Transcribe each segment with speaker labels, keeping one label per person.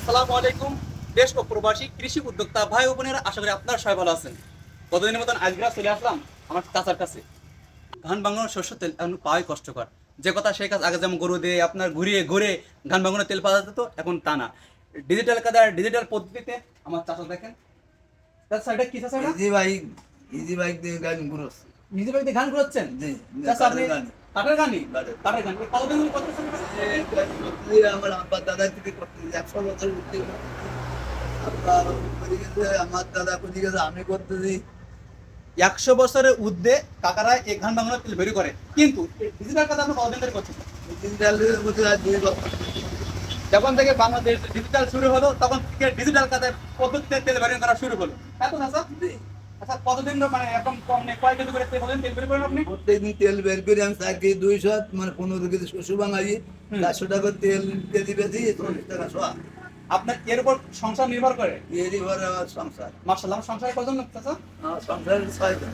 Speaker 1: আসসালামু আলাইকুম। দেশ ও প্রবাসী কৃষি উদ্যোক্তা ভাই ও বোনেরা, আশা করি আপনারা সবাই ভালো আছেন। কতদিনের মতন আজকে চলে আসলাম আমার চাচার কাছে। ধান ভাঙানোর শস্য তেল এখন পাওয়াই কষ্টকর। যে কথা সেই কাজ, আগে যেমন গরু দিয়ে আপনার ঘুরিয়ে ঘুরে ধান ভাঙানোর তেল পাওয়া যেত, এখন তা না। ডিজিটাল কাদার ডিজিটাল পদ্ধতিতে আমার চাচা দেখেন। চাচা এটা কি চাচা?
Speaker 2: ইজি বাইক দিয়ে গান ঘুরোস।
Speaker 1: নিজে বাড়িতে গান করছেন?
Speaker 2: জি,
Speaker 1: চাচা আপনি
Speaker 2: গান।
Speaker 1: কাঠের গানই?
Speaker 2: কাঠের।
Speaker 1: কাঠের গান কতদিন ধরে করতেছেন?
Speaker 2: আমার আব্বা দাদা থেকে করতে 100 বছর উঠতে আমার দাদা করে গেছে, আমি করতেছি।
Speaker 1: 100 বছরের ঊর্ধ্বে কাকারা এই ধান ভাঙানোর তেল বের করে, কিন্তু ডিজিটাল কাদা আপনি কতদিন ধরে করছেন?
Speaker 2: 2 বছর।
Speaker 1: যখন থেকে বাংলাদেশ ডিজিটাল শুরু হলো তখন থেকে ডিজিটাল কাদের পদ্ধতিতে তেল বের করা শুরু হলো, তাই তো চাচা? আচ্ছা, কতদিন ধরে মানে এখন কম নেই, কয় কেজি করে তেল বের করেন আপনি?
Speaker 2: প্রত্যেকদিন তেল বের করে আমি 4 কেজি 200, মানে 15 কেজি শস্য ভাঙাই, 400 টাকা তেল কেজি বেশি, 40 টাকা শোয়া।
Speaker 1: আপনার এর উপর সংসার নির্ভর করে?
Speaker 2: এরই ভরে আমার সংসার।
Speaker 1: মাশাআল্লাহ। আমার সংসারে কজন লোক চাচা?
Speaker 2: আমার সংসার 6 জন।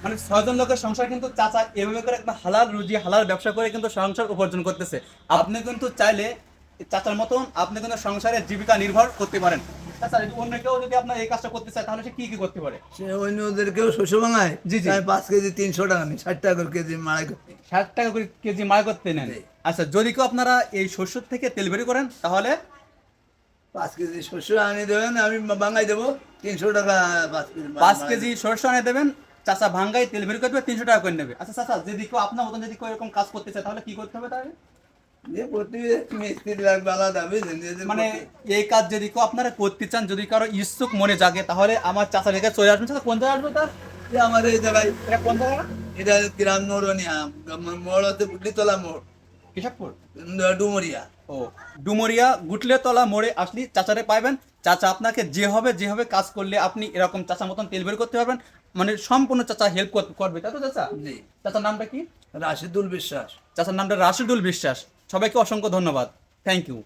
Speaker 1: মানে 6 জন লোকের সংসার, কিন্তু চাচা এভাবে করে একটা হালাল রুজি হালাল ব্যবসা করে কিন্তু সংসার উপার্জন করতেছে। আপনি কিন্তু চাইলে চাচার মতন আপনি কিন্তু সংসারের জীবিকা নির্ভর করতে পারেন। চাচা, অন্য কেউ যদি আপনার এই কাজটা করতে চায় তাহলে সে কি কি করতে পারে?
Speaker 2: সে অন্যদেরকেও শস্য ভাঙায়।
Speaker 1: জি, জি।
Speaker 2: আমি 5 কেজি 300 টাকা নিই, 60 টাকা করে কেজি মাড়াই করতে।
Speaker 1: 60 টাকা করে কেজি মাল করতে নেন?
Speaker 2: জি।
Speaker 1: আচ্ছা, যদি কেউ আপনারা এই শস্য থেকে তেল বের করেন তাহলে
Speaker 2: 5 কেজি শস্য আনি দেবেন, আমি ভাঙাই দেবো 300 টাকা। 5 কেজি
Speaker 1: 5 কেজি সরষে আনে দেবেন, চাচা ভাঙ্গাই তেল বের করবে 300 টাকা করে নেবে। আচ্ছা চাচা, যদি কেউ আপনার মতন যদি কেউ এরকম কাজ করতে চায় তাহলে কি করতে হবে তাহলে?
Speaker 2: যে প্রতি মিস্ত্রি লাগবে আলাদা, বুঝলেন?
Speaker 1: মানে এই কাজ যদি কেউ আপনারা করতে চান, যদি কারো ইচ্ছুক মনে জাগে, তাহলে আমার চাচার কাছে চলে আসবেন। চাচা কোন জায়গায় আসবে তার?
Speaker 2: আমার এই জায়গায়,
Speaker 1: এটা কোন জায়গা?
Speaker 2: এটা গ্রাম নরনিয়া, মোড় হচ্ছে গুটলিতলা মোড়,
Speaker 1: কেশবপুর?
Speaker 2: ডুমরিয়া।
Speaker 1: ও, ডুমরিয়া গুটলেতলা মোড়ে আসলে চাচারে পাইবেন। চাচা আপনাকে যেভাবে কাজ করলে আপনি এরকম চাচা মতন তেল বের করতে পারবেন, মানে সম্পূর্ণ চাচা হেল্প করবে, তাই তো চাচা?
Speaker 2: জি।
Speaker 1: চাচার নামটা কি?
Speaker 2: রাশিদুল বিশ্বাস।
Speaker 1: চাচার নামটা রাশিদুল বিশ্বাস। সবাইকে অসংখ্য ধন্যবাদ। Thank you.